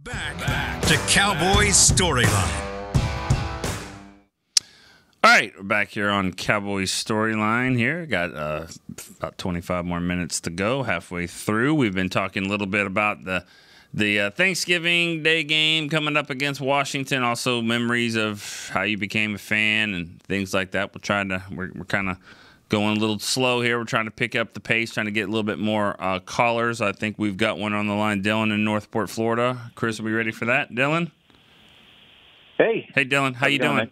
Back to Cowboys StoryLine. All right, we're back here on Cowboys Storyline here. Got about 25 more minutes to go, halfway through. We've been talking a little bit about the Thanksgiving Day game coming up against Washington, also memories of how you became a fan and things like that. We're kind of going a little slow here. We're trying to pick up the pace, trying to get a little bit more callers. I think we've got one on the line, Dylan in Northport, Florida. Chris, are we ready for that? Dylan? Hey. Hey, Dylan. How you doing?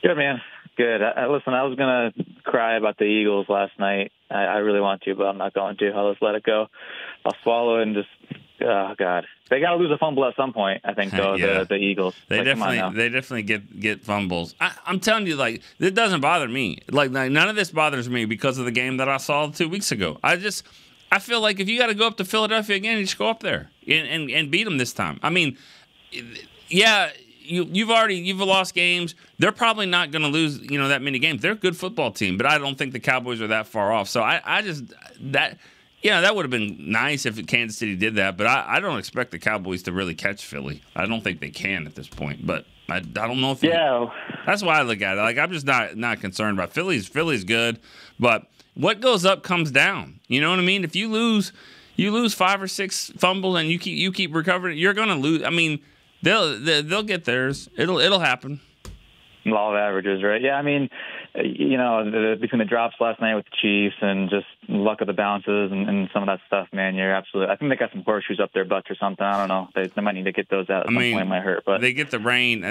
Good, man. Good. Listen, I was going to cry about the Eagles last night. I really want to, but I'm not going to. I'll just let it go. I'll swallow it and just, oh, God. They got to lose a fumble at some point, I think, though, yeah. the Eagles. They definitely get fumbles. I'm telling you, like, it doesn't bother me. Like, none of this bothers me because of the game that I saw 2 weeks ago. I feel like if you got to go up to Philadelphia again, you just go up there and beat them this time. I mean, yeah, you've lost games. They're probably not going to lose, that many games. They're a good football team, but I don't think the Cowboys are that far off. So that would have been nice if Kansas City did that, but I don't expect the Cowboys to really catch Philly. I don't think they can at this point, but I don't know if that's why I look at it. Like, I'm just not concerned about Philly's good, but what goes up comes down. You know what I mean? If you lose 5 or 6 fumbles and you keep recovering, you're going to lose. I mean, they'll get theirs. It'll happen. Law of averages, right? Yeah, I mean, between the drops last night with the Chiefs and just luck of the bounces and some of that stuff, man, you're absolutely. I think they got some horseshoes up their butts or something. I don't know. They might need to get those out at some point. It might hurt, but they get the rain.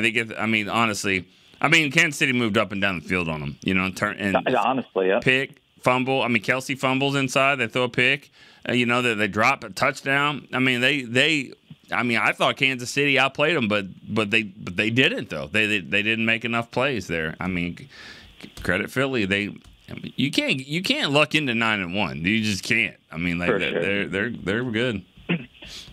Honestly, Kansas City moved up and down the field on them. Honestly, yeah. Pick, fumble. Kelsey fumbles inside. They throw a pick. They drop a touchdown. I thought Kansas City outplayed them, but they didn't though. They didn't make enough plays there. Credit Philly. You can't luck into 9-1. You just can't. They're good.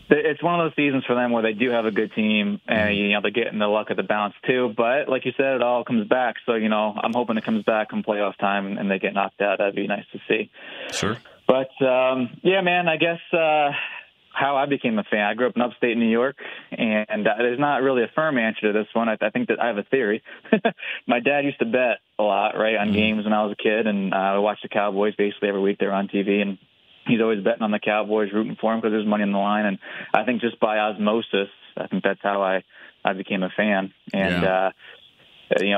It's one of those seasons for them where they do have a good team, and they're getting the luck of the bounce too. But like you said, it all comes back. So I'm hoping it comes back in playoff time and they get knocked out. That'd be nice to see. Sure. But yeah, man, I guess. How I became a fan. I grew up in upstate New York, and there's not really a firm answer to this one. I think that I have a theory. My dad used to bet a lot, right, on games when I was a kid, and I watched the Cowboys basically every week. They were on TV, and he's always betting on the Cowboys, rooting for them because there's money on the line. And I think just by osmosis, I think that's how I became a fan. And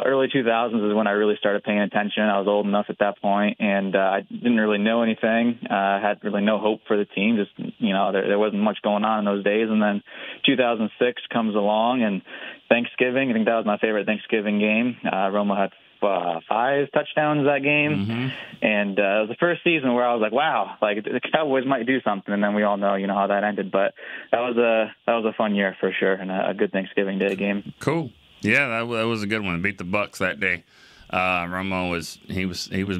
early 2000s is when I really started paying attention. I was old enough at that point, and I didn't really know anything. I had really no hope for the team. Just, there wasn't much going on in those days. And then 2006 comes along, and Thanksgiving, I think that was my favorite Thanksgiving game. Romo had 5 touchdowns that game. Mm-hmm. And it was the first season where I was like, wow, like the Cowboys might do something. And then we all know, how that ended. But that was a fun year for sure, and a good Thanksgiving Day game. Cool. Yeah, that was a good one. Beat the Bucs that day. Romo was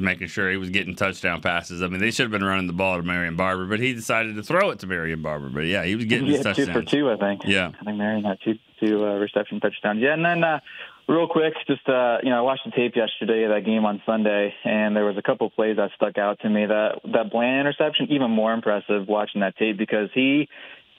making sure he was getting touchdown passes. They should have been running the ball to Marion Barber, but he decided to throw it to Marion Barber. But yeah, he was getting his touchdowns. 2 for 2, I think. Yeah, I think Marion had two reception touchdowns. Yeah, and then real quick, just I watched the tape yesterday of that game on Sunday, and there was a couple plays that stuck out to me. That Bland interception, even more impressive watching that tape because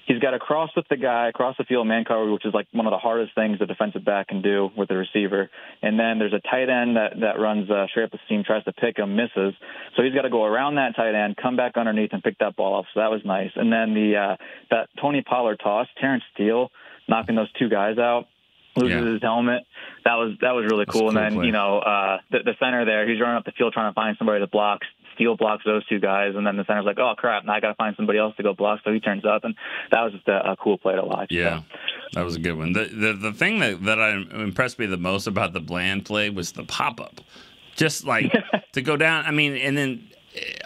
He's got to cross with the guy, across the field, man coverage, which is like one of the hardest things a defensive back can do with the receiver. And then there's a tight end that runs straight up the seam, tries to pick him, misses. So he's got to go around that tight end, come back underneath, and pick that ball off. So that was nice. And then that Tony Pollard toss, Terrence Steele knocking those 2 guys out, loses his helmet. That was really cool. And then play. The center there, he's running up the field trying to find somebody to block. Steele blocks those 2 guys, and then the center's like, oh, crap, now I got to find somebody else to go block, so he turns up, and that was just a cool play to watch. Yeah, that was a good one. The thing that impressed me the most about the Bland play was the pop-up. Just like to go down, and then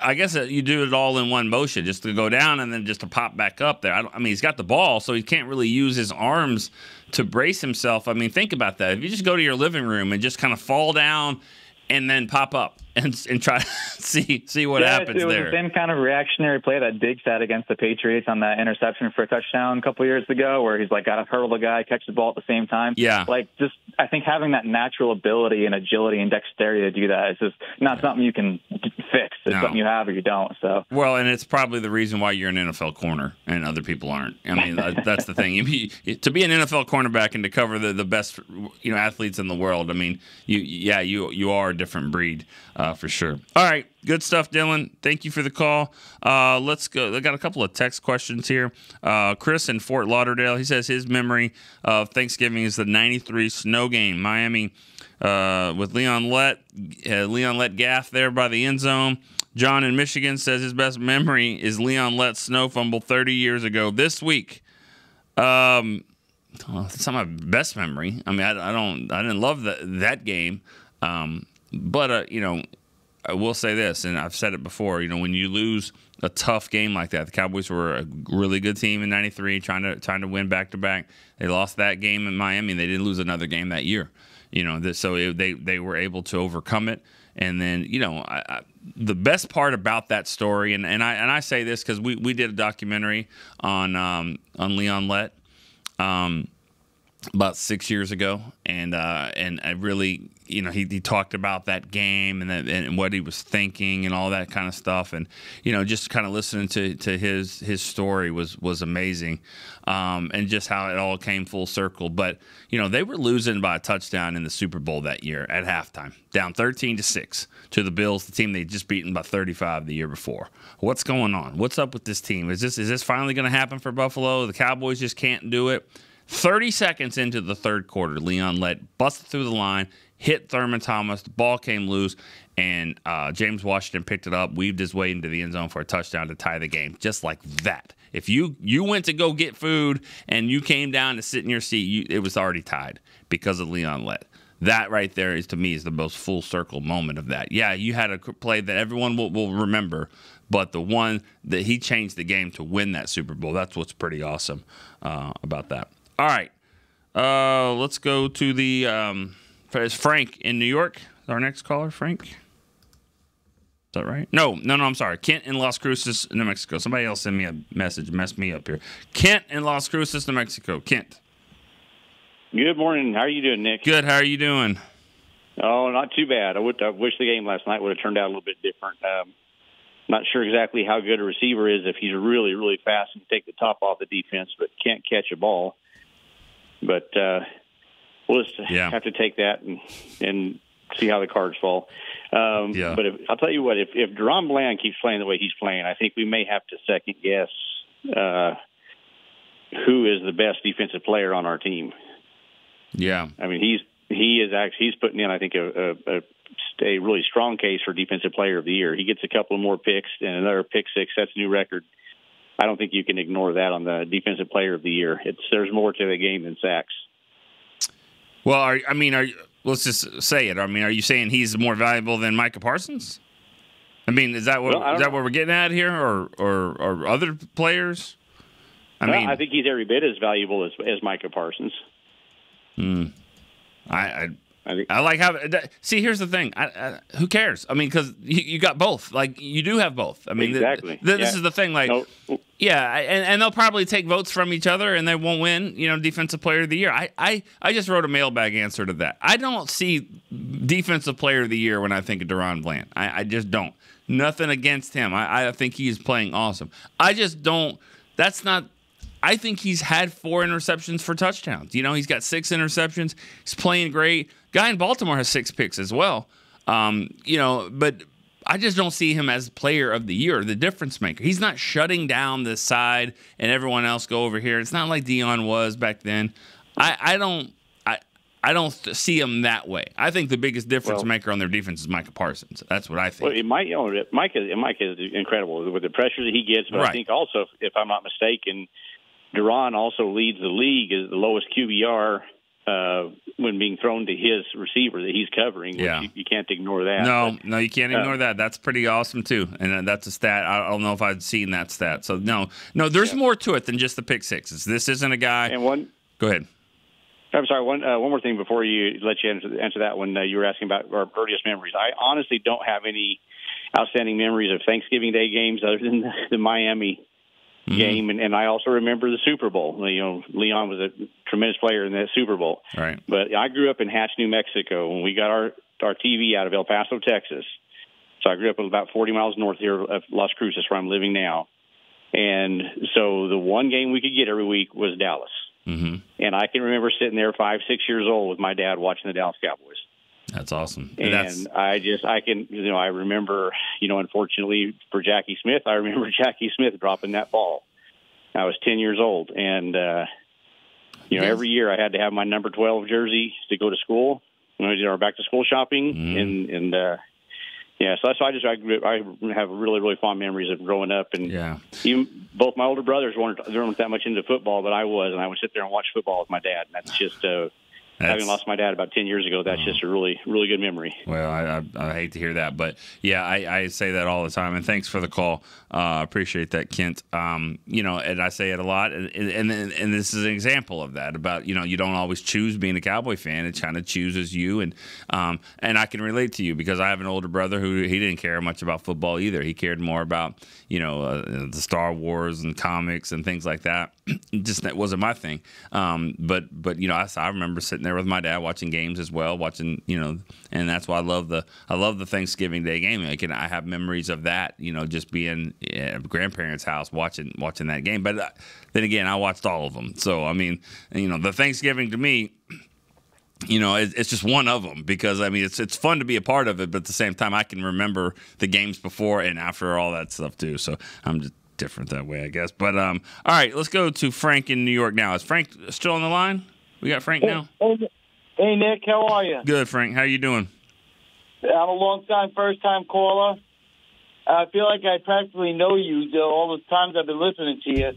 I guess you do it all in one motion, just to go down and then just to pop back up there. He's got the ball, so he can't really use his arms to brace himself. Think about that. If you just go to your living room and just kind of fall down and then pop up and try to see what happens there. It was the same kind of reactionary play that Diggs had against the Patriots on that interception for a touchdown a couple years ago, where he's like got to hurdle the guy, catch the ball at the same time. Yeah. I think having that natural ability and agility and dexterity to do that is just not something you can fixed. It's something you have or you don't. So well, and it's probably the reason why you're an NFL corner and other people aren't. I mean, that's the thing. To be an NFL cornerback and to cover the best athletes in the world. I mean, you are a different breed for sure. All right, good stuff, Dylan. Thank you for the call. Let's go. I got a couple of text questions here. Chris in Fort Lauderdale. He says his memory of Thanksgiving is the '93 snow game, Miami. With Leon Lett gaff there by the end zone. John in Michigan says his best memory is Leon Lett's snow fumble 30 years ago this week. It's not my best memory. I mean, I didn't love that game. But I will say this, and I've said it before. When you lose a tough game like that, the Cowboys were a really good team in '93, trying to win back to back. They lost that game in Miami, and they didn't lose another game that year. So they were able to overcome it. And then, the best part about that story, and I say this because we did a documentary on Leon Lett about 6 years ago, and I really, he talked about that game and what he was thinking and all that kind of stuff, and just kind of listening to his story was amazing, and just how it all came full circle. But they were losing by a touchdown in the Super Bowl that year at halftime, down 13-6 to the Bills, the team they'd just beaten by 35 the year before. What's going on? What's up with this team? Is this finally going to happen for Buffalo? The Cowboys just can't do it. 30 seconds into the third quarter, Leon Lett busted through the line, hit Thurman Thomas, the ball came loose, and James Washington picked it up, weaved his way into the end zone for a touchdown to tie the game, just like that. If you went to go get food and you came down to sit in your seat, it was already tied because of Leon Lett. That right there to me, is the most full circle moment of that. Yeah, you had a play that everyone will remember, but the one that he changed the game to win that Super Bowl, that's what's pretty awesome about that. All right, let's go to the Frank in New York. Our next caller, Frank. Is that right? No, I'm sorry. Kent in Las Cruces, New Mexico. Somebody else send me a message, messed me up here. Kent in Las Cruces, New Mexico. Kent. Good morning. How are you doing, Nick? Good. How are you doing? Oh, not too bad. I wish the game last night would have turned out a little bit different. Not sure exactly how good a receiver is if he's really, really fast and take the top off the defense, but can't catch a ball. But we'll just have to take that and see how the cards fall. But I'll tell you what, if Deron Bland keeps playing the way he's playing, I think we may have to second guess who is the best defensive player on our team. Yeah, I mean he's putting in, I think, a really strong case for Defensive Player of the Year. He gets a couple more picks and another pick six. That's a new record. I don't think you can ignore that on the Defensive Player of the Year. There's more to the game than sacks. Well, let's just say it. I mean, are you saying he's more valuable than Micah Parsons? I mean, is that what we're getting at here, or other players? I think he's every bit as valuable as Micah Parsons. I like how. See, here's the thing. Who cares? I mean, because you got both. Like, you do have both. I mean, exactly. This is the thing. Like, and they'll probably take votes from each other, and they won't win. Defensive Player of the Year. I just wrote a mailbag answer to that. I don't see Defensive Player of the Year when I think of Deron Bland. I just don't. Nothing against him. I think he is playing awesome. I just don't. That's not. I think he's had 4 interceptions for touchdowns. He's got 6 interceptions. He's playing great. Guy in Baltimore has 6 picks as well. But I just don't see him as Player of the Year, the difference maker. He's not shutting down this side and everyone else go over here. It's not like Dion was back then. I don't see him that way. I think the biggest difference maker on their defense is Micah Parsons. That's what I think. Well, Micah is incredible with the pressure that he gets. But I think also, if I'm not mistaken, Deron also leads the league as the lowest QBR when being thrown to his receiver that he's covering. Which you can't ignore that. No, you can't ignore that. That's pretty awesome too, and that's a stat. I don't know if I've seen that stat. So no, there's more to it than just the pick sixes. This isn't a guy. And go ahead. I'm sorry. One more thing before you answer that one. You were asking about our earliest memories. I honestly don't have any outstanding memories of Thanksgiving Day games other than the Miami game, and I also remember the Super Bowl. Leon was a tremendous player in that Super Bowl. Right. But I grew up in Hatch, New Mexico, when we got our TV out of El Paso, Texas. So I grew up about 40 miles north here of Las Cruces, where I'm living now. And so the one game we could get every week was Dallas. Mm-hmm. And I can remember sitting there 5, 6 years old with my dad watching the Dallas Cowboys. That's awesome. And I remember, unfortunately for Jackie Smith, I remember Jackie Smith dropping that ball. I was 10 years old. And, every year I had to have my number 12 jersey to go to school when we did our back to school shopping. Mm-hmm. So I have really, really fond memories of growing up. And even both my older brothers weren't that much into football, but I was. And I would sit there and watch football with my dad. And that's just having lost my dad about 10 years ago, that's just a really, really good memory. Well, I hate to hear that, but yeah, I say that all the time. And thanks for the call. Appreciate that, Kent. And I say it a lot. And this is an example of that about, you don't always choose being a Cowboy fan. It kind of chooses you. And I can relate to you because I have an older brother who he didn't care much about football either. He cared more about, the Star Wars and comics and things like that. Just that wasn't my thing. But I remember sitting there with my dad watching games as well, and that's why I love the Thanksgiving Day game. Like, and I have memories of that, just being at grandparents' house watching that game. But then again, I watched all of them. So I mean, the Thanksgiving to me, it's just one of them because I mean it's fun to be a part of it, but at the same time I can remember the games before and after all that stuff too. So I'm just different that way, I guess. But all right, let's go to Frank in New York now. Is Frank still on the line? We got Frank now. Hey, Nick, how are you? Good, Frank. How you doing? I'm a long-time, first-time caller. I feel like I practically know you all the times I've been listening to you.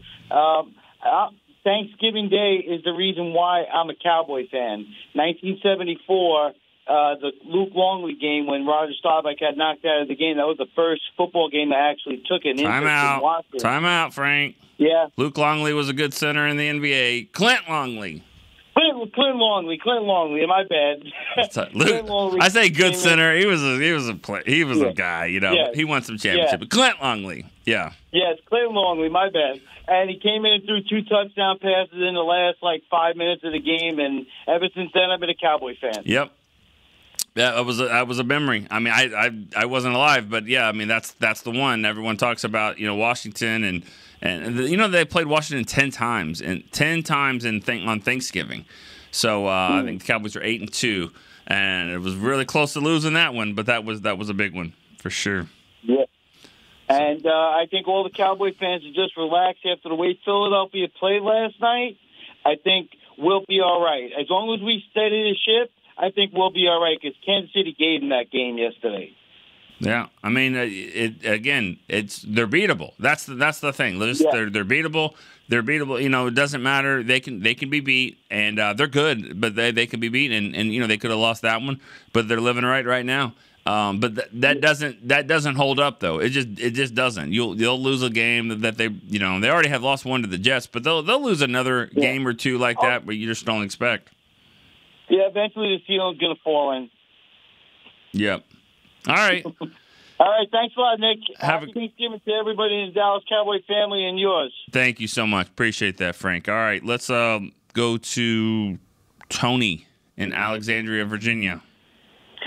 Thanksgiving Day is the reason why I'm a Cowboy fan. 1974, the Luke Longley game when Roger Staubach got knocked out of the game, that was the first football game I actually took an interest in watching. Time out, Frank. Yeah. Luke Longley was a good center in the NBA. Clint Longley. Clint Longley. My bad. I say good center. He was a guy. He won some championship. But Clint Longley. Yeah. Yes, Clint Longley. My bad. And he came in and threw 2 touchdown passes in the last 5 minutes of the game. And ever since then, I've been a Cowboy fan. Yep. Yeah, that was a memory. I mean, I wasn't alive, but yeah, I mean that's the one everyone talks about. Washington and they played Washington 10 times on Thanksgiving. So I think the Cowboys are 8-2, and it was really close to losing that one, but that was a big one for sure. Yeah, and I think all the Cowboy fans should just relax after the way Philadelphia played last night. I think we'll be all right as long as we steady the ship. I think we'll be all right because Kansas City gave them that game yesterday. Yeah, I mean, they're beatable. That's the thing. They're beatable. They're beatable. It doesn't matter. They can be beat, and they're good, but they can be beat, and they could have lost that one, but they're living right now. But that doesn't hold up though. It just doesn't. They'll lose a game that they already have lost one to the Jets, but they'll lose another game or two like that, but you just don't expect. Yeah, eventually the ceiling's going to fall in. Yep. All right. All right. Thanks a lot, Nick. Happy Thanksgiving to everybody in the Dallas Cowboy family and yours. Thank you so much. Appreciate that, Frank. All right. Let's go to Tony in Alexandria, Virginia.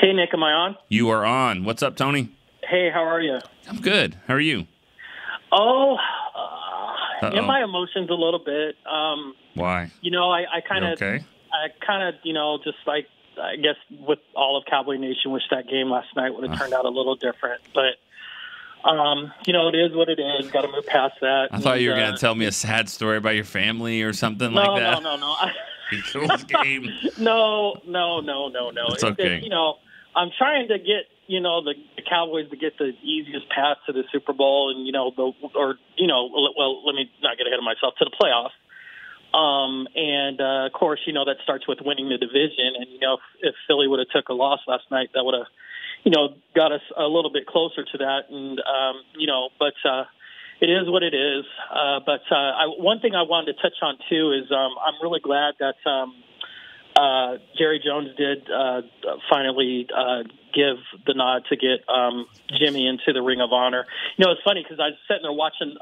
Hey, Nick. Am I on? You are on. What's up, Tony? Hey, how are you? I'm good. How are you? In my emotions a little bit. Why? I kind of... Okay. just like, I guess with all of Cowboy Nation, wish that game last night would have turned out a little different. But, it is what it is. Got to move past that. I thought you were going to tell me a sad story about your family or something like that. No. Eagles game. No. It's okay. I'm trying to get, the Cowboys to get the easiest path to the Super Bowl and, let me not get ahead of myself, to the playoffs. Of course, that starts with winning the division. And, if Philly would have took a loss last night, that would have, got us a little bit closer to that. And, but it is what it is. But one thing I wanted to touch on, too, is I'm really glad that Jerry Jones did finally give the nod to get Jimmy into the Ring of Honor. It's funny because I was sitting there watching,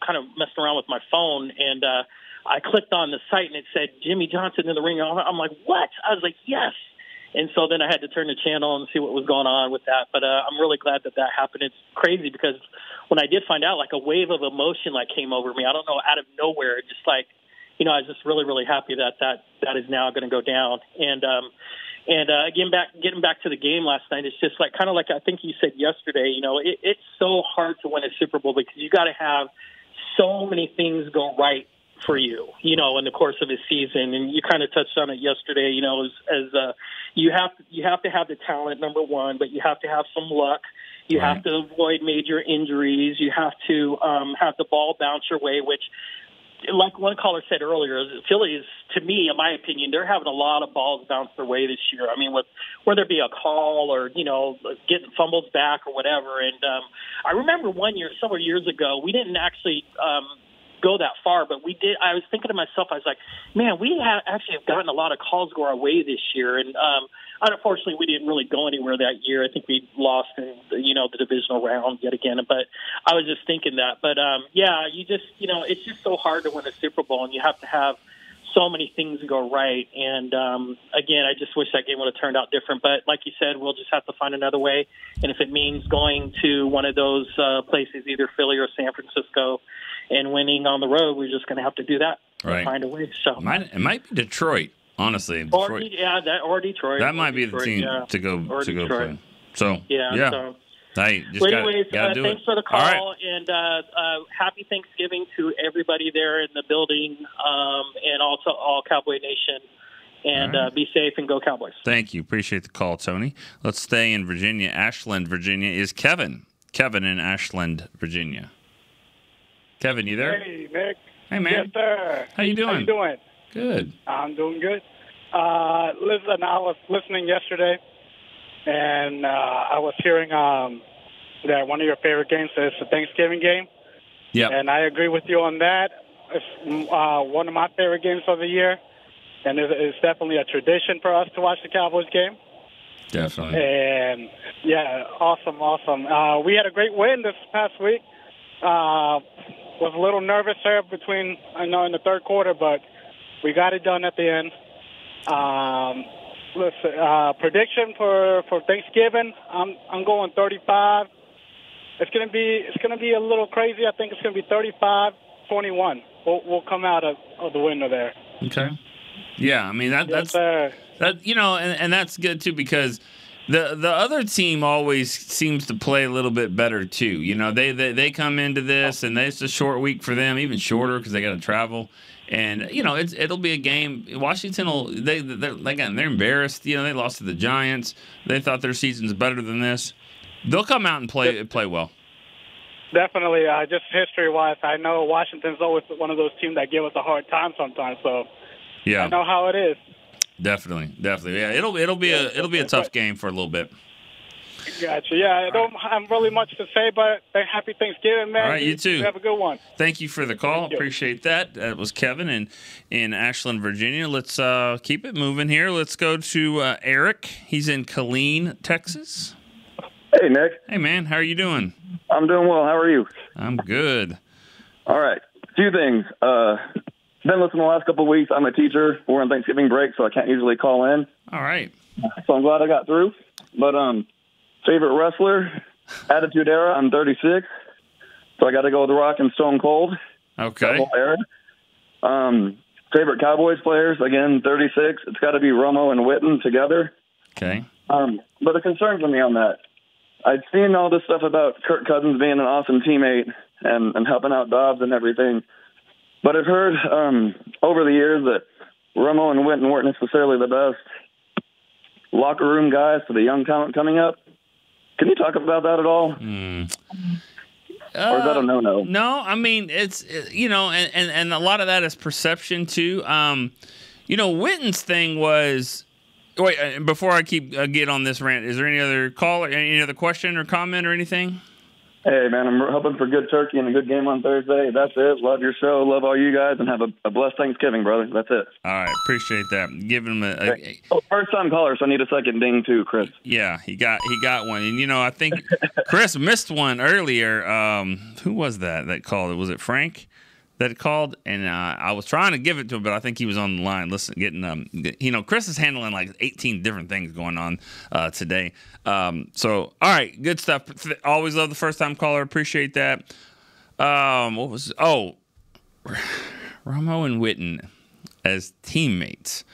kind of messing around with my phone, and I clicked on the site and it said Jimmy Johnson in the Ring of Honor. I'm like, what? I was like, yes. And so then I had to turn the channel and see what was going on with that. But I'm really glad that happened. It's crazy because when I did find out, like a wave of emotion like came over me. I don't know, out of nowhere, just like, I was just really, really happy that is now going to go down. And again, getting back to the game last night, it's just like kind of like I think you said yesterday. It's so hard to win a Super Bowl because you got to have so many things go right for you, in the course of a season. And you kind of touched on it yesterday, as you have to have the talent, number one, but you have to have some luck. You have to avoid major injuries. You have to have the ball bounce your way, which, like one caller said earlier, Philly is, to me, in my opinion, they're having a lot of balls bounce their way this year. I mean, with whether it be a call or, getting fumbles back or whatever. And I remember one year, several years ago, we didn't actually go that far, but we did. I was thinking to myself, I was like, man, we actually have gotten a lot of calls go our way this year. And unfortunately, we didn't really go anywhere that year. I think we lost in the divisional round yet again. But I was just thinking that. But you just it's just so hard to win a Super Bowl, and you have to have so many things go right. And again, I just wish that game would have turned out different. But like you said, we'll just have to find another way. And if it means going to one of those places, either Philly or San Francisco, and winning on the road, we're just going to have to do that. Right. Find a way. So it might be Detroit. Honestly, or Detroit. That might be the team to go play. So So. Hey, just anyways, gotta do thanks it. for the call, All right. and happy Thanksgiving to everybody there in the building, and also all Cowboy Nation. And be safe and go Cowboys. Thank you. Appreciate the call, Tony. Let's stay in Virginia. Ashland, Virginia is Kevin. Kevin in Ashland, Virginia. Kevin, you there? Hey, Nick. Hey, man. Yes, sir. How you doing? How you doing? Good. I'm doing good. Listen, I was listening yesterday, and I was hearing that one of your favorite games is the Thanksgiving game. Yeah. And I agree with you on that. It's one of my favorite games of the year, and it's definitely a tradition for us to watch the Cowboys game. Definitely. And, yeah, awesome. We had a great win this past week. Was a little nervous there in the third quarter, but we got it done at the end. Prediction for Thanksgiving, I'm going 35. It's gonna be a little crazy. I think it's gonna be 35-21. We'll come out of the window there. Okay. Yeah, I mean that's and that's good too because the other team always seems to play a little bit better too. They come into this and it's a short week for them, even shorter because they got to travel. And it'll be a game. Washington they're embarrassed. They lost to the Giants. They thought their season's better than this. They'll come out and play well. Definitely. Just history-wise, I know Washington's always one of those teams that give us a hard time sometimes. So yeah, I know how it is. Definitely. Yeah, it'll be a tough game for a little bit. Gotcha. Yeah, I don't have really much to say, but happy Thanksgiving, man. All right, you too. You have a good one. Thank you for the call. Appreciate that. That was Kevin in Ashland, Virginia. Let's keep it moving here. Let's go to Eric. He's in Killeen, Texas. Hey, Nick. Hey, man. How are you doing? I'm doing well. How are you? I'm good. All right. A few things. Been listening the last couple of weeks. I'm a teacher. We're on Thanksgiving break, so I can't usually call in. All right. So I'm glad I got through. But favorite wrestler, Attitude Era, I'm 36. So I got to go with The Rock and Stone Cold. Okay. Favorite Cowboys players, again, 36. It's got to be Romo and Witten together. Okay. But the concern for me on that, I'd seen all this stuff about Kirk Cousins being an awesome teammate and helping out Dobbs and everything. But I've heard over the years that Romo and Witten weren't necessarily the best locker room guys for the young talent coming up. Can you talk about that at all? Or is that a no-no? No, I mean, it's, and a lot of that is perception too. Witten's thing was, wait, before I get on this rant, is there any other call, any other question or comment or anything? Hey, man, I'm hoping for good turkey and a good game on Thursday. That's it. Love your show. Love all you guys, and have a blessed Thanksgiving, brother. That's it. All right. Appreciate that. Give him first-time caller, so I need a second ding, too, Chris. Yeah, he got one. And, I think Chris missed one earlier. Who was that called? Was it Frank that called, and I was trying to give it to him, but I think he was on the line. Listen, Chris is handling like 18 different things going on today. So, all right, good stuff. Always love the first-time caller. Appreciate that. Romo and Witten as teammates.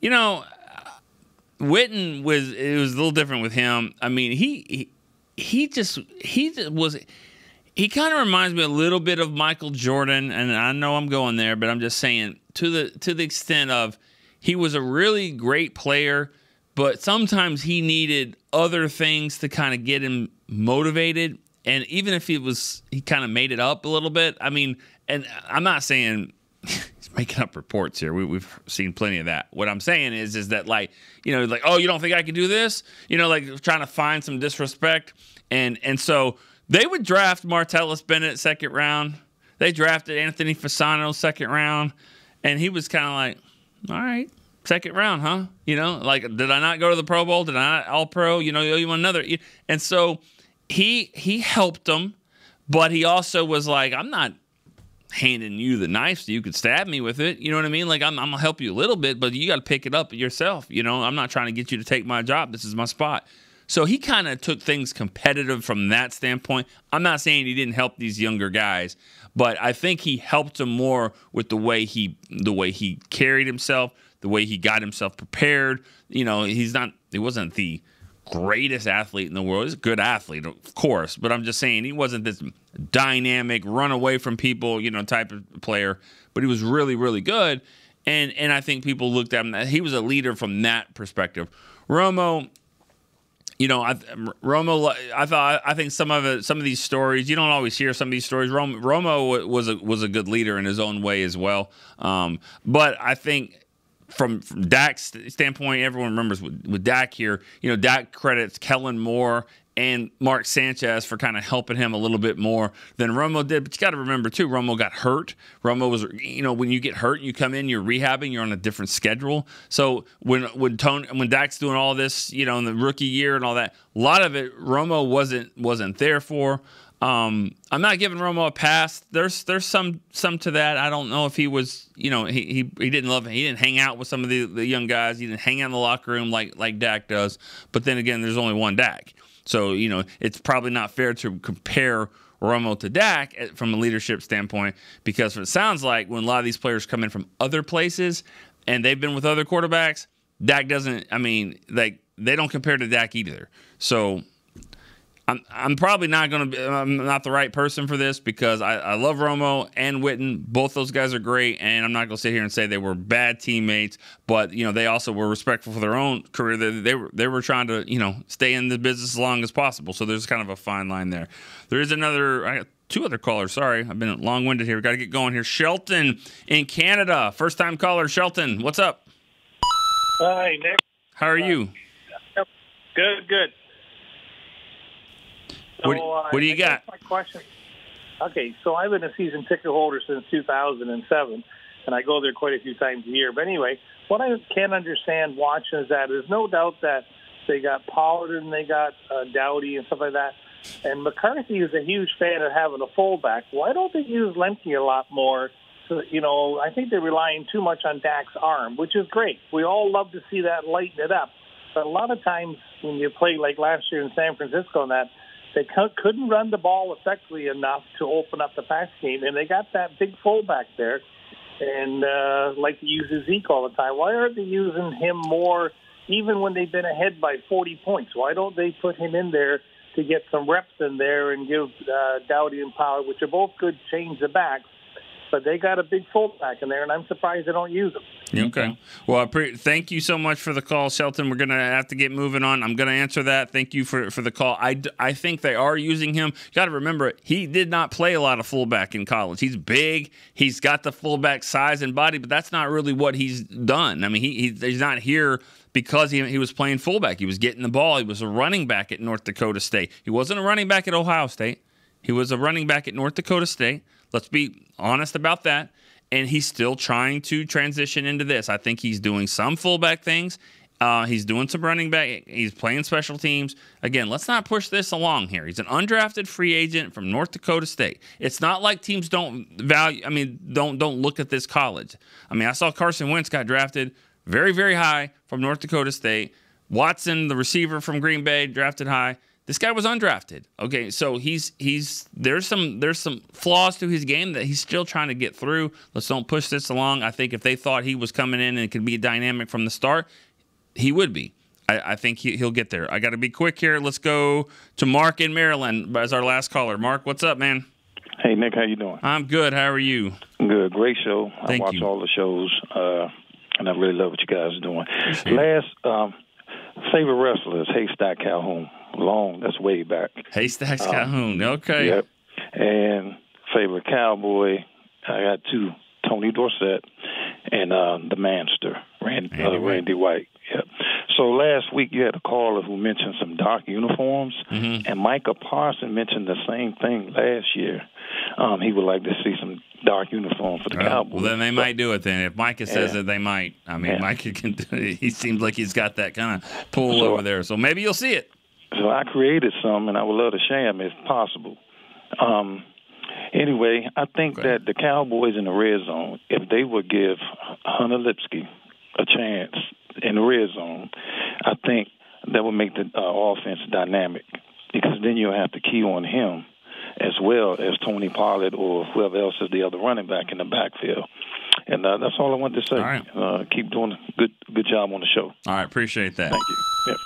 Witten was a little different with him. I mean, he kind of reminds me a little bit of Michael Jordan, and I know I'm going there, but I'm just saying to the extent of he was a really great player, but sometimes he needed other things to kind of get him motivated. And even if he kind of made it up a little bit. I mean, and I'm not saying he's making up reports here. We've seen plenty of that. What I'm saying is that like, oh, you don't think I can do this? Like trying to find some disrespect. And so they would draft Martellus Bennett second round. They drafted Anthony Fasano second round. And he was kind of like, all right, second round, huh? Like, did I not go to the Pro Bowl? Did I not All-Pro? You want another? And so he helped them, but he also was like, I'm not handing you the knife so you could stab me with it. You know what I mean? Like, I'm going to help you a little bit, but you got to pick it up yourself. I'm not trying to get you to take my job. This is my spot. So he kind of took things competitive from that standpoint. I'm not saying he didn't help these younger guys, but I think he helped them more with the way he carried himself, the way he got himself prepared. He wasn't the greatest athlete in the world. He's a good athlete, of course, but I'm just saying he wasn't this dynamic, run away from people, type of player, but he was really, really good. And I think people looked at him, he was a leader from that perspective. Romo, I think some of these stories, you don't always hear some of these stories. Romo was a good leader in his own way as well. But I think from Dak's standpoint, everyone remembers with Dak here, Dak credits Kellen Moore and Mark Sanchez for kind of helping him a little bit more than Romo did. But you got to remember, too, Romo got hurt. Romo was, when you get hurt, you come in, you're rehabbing, you're on a different schedule. So when Dak's doing all this, in the rookie year and all that, a lot of it Romo wasn't there for. I'm not giving Romo a pass. There's some to that. I don't know if he was, he didn't love it. He didn't hang out with some of the young guys. He didn't hang out in the locker room like Dak does. But then again, there's only one Dak. So, it's probably not fair to compare Romo to Dak from a leadership standpoint, because it sounds like when a lot of these players come in from other places and they've been with other quarterbacks, Dak doesn't, they don't compare to Dak either. So I'm probably not going to be, I'm not the right person for this, because I love Romo and Witten. Both those guys are great, and I'm not going to sit here and say they were bad teammates, but, they also were respectful for their own career. They were trying to, stay in the business as long as possible. So there's kind of a fine line there. There is I got two other callers. Sorry, I've been long-winded here. We got to get going here. Shelton in Canada. First-time caller, Shelton. What's up? Hi, Nick. How are you? Good. So, what do you got? My question. Okay, so I've been a season ticket holder since 2007, and I go there quite a few times a year. But anyway, what I can't understand watching is that there's no doubt that they got Pollard and they got Dowdy and stuff like that. And McCarthy is a huge fan of having a fullback. Why don't they use Lemke a lot more? So, I think they're relying too much on Dak's arm, which is great. We all love to see that lighten it up. But a lot of times when you play like last year in San Francisco and that, they couldn't run the ball effectively enough to open up the pass game, and they got that big fullback there, and like to use Zeke all the time. Why aren't they using him more, even when they've been ahead by 40 points? Why don't they put him in there to get some reps in there and give Dowdy and Pollard, which are both good change of backs, but they got a big fullback in there, and I'm surprised they don't use them. Okay. Well, thank you so much for the call, Shelton. We're going to have to get moving on. I'm going to answer that. Thank you for the call. I think they are using him. You got to remember, he did not play a lot of fullback in college. He's big. He's got the fullback size and body, but that's not really what he's done. I mean, he's not here because he was playing fullback. He was getting the ball. He was a running back at North Dakota State. He wasn't a running back at Ohio State. He was a running back at North Dakota State. Let's be honest about that. And he's still trying to transition into this. I think he's doing some fullback things, He's doing some running back. He's playing special teams. Again, let's not push this along here. He's an undrafted free agent from North Dakota State. It's not like teams don't look at this college. I mean, I saw Carson Wentz got drafted very, very high from North Dakota State. Watson, the receiver from Green Bay, drafted high. This guy was undrafted. Okay, so there's some flaws to his game that he's still trying to get through. Let's don't push this along. I think if they thought he was coming in and could be dynamic from the start, he would be. I think he'll get there. I got to be quick here. Let's go to Mark in Maryland as our last caller. Mark, what's up, man? Hey, Nick, how you doing? I'm good. How are you? Good. Great show. Thank I watch you. all the shows, and I really love what you guys are doing. Last favorite wrestler is Haystack Calhoun. That's way back. Haystack Calhoun. Okay. Yep. And favorite Cowboy, I got two, Tony Dorsett and the Manster, Randy White. Yep. So last week you had a caller who mentioned some dark uniforms, and Micah Parsons mentioned the same thing last year. He would like to see some dark uniforms for the Cowboys. Well, then they might do it then. If Micah says it, they might. I mean, Micah can do it. He seems like he's got that kind of pull over there. So maybe you'll see it. So I created some, and I would love to share them if possible. Anyway, I think that the Cowboys in the red zone, if they would give Hunter Lipsky a chance in the red zone, I think that would make the offense dynamic, because then you'll have to key on him as well as Tony Pollard or whoever else is the other running back in the backfield. And that's all I wanted to say. All right. Keep doing a good job on the show. All right, appreciate that. Thank you. Yep.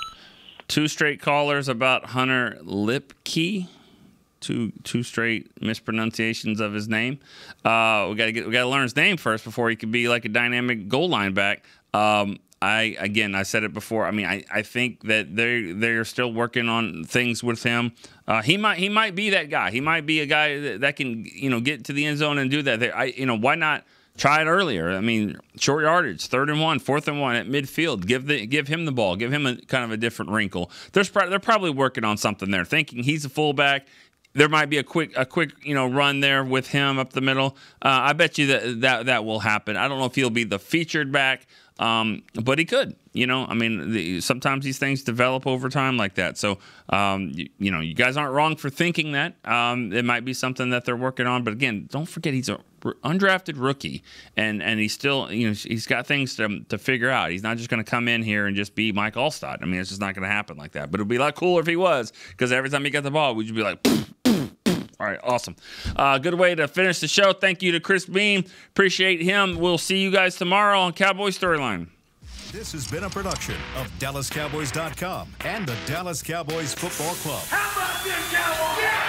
2 straight callers about Hunter Lipke. Two straight mispronunciations of his name. We got to learn his name first before he could be like a dynamic goal line back. I said it before. I mean, I think that they're still working on things with him. He might be that guy. He might be a guy that can get to the end zone and do that. Why not try it earlier? I mean, short yardage, 3rd and 1, 4th and 1 at midfield. Give him the ball. Give him a kind of a different wrinkle. They're probably working on something there, thinking he's a fullback. There might be a quick run there with him up the middle. I bet you that will happen. I don't know if he'll be the featured back, but he could. Sometimes these things develop over time like that. So, you guys aren't wrong for thinking that. It might be something that they're working on. But again, don't forget he's a undrafted rookie, and he's still, he's got things to figure out. He's not just going to come in here and just be Mike Allstott. I mean, it's just not going to happen like that. But it'd be a lot cooler if he was, because every time he got the ball, we'd just be like, all right, awesome. Good way to finish the show. Thank you to Chris Beam. Appreciate him. We'll see you guys tomorrow on Cowboy Storyline. This has been a production of DallasCowboys.com and the Dallas Cowboys Football Club. How about this, Cowboys? Yeah!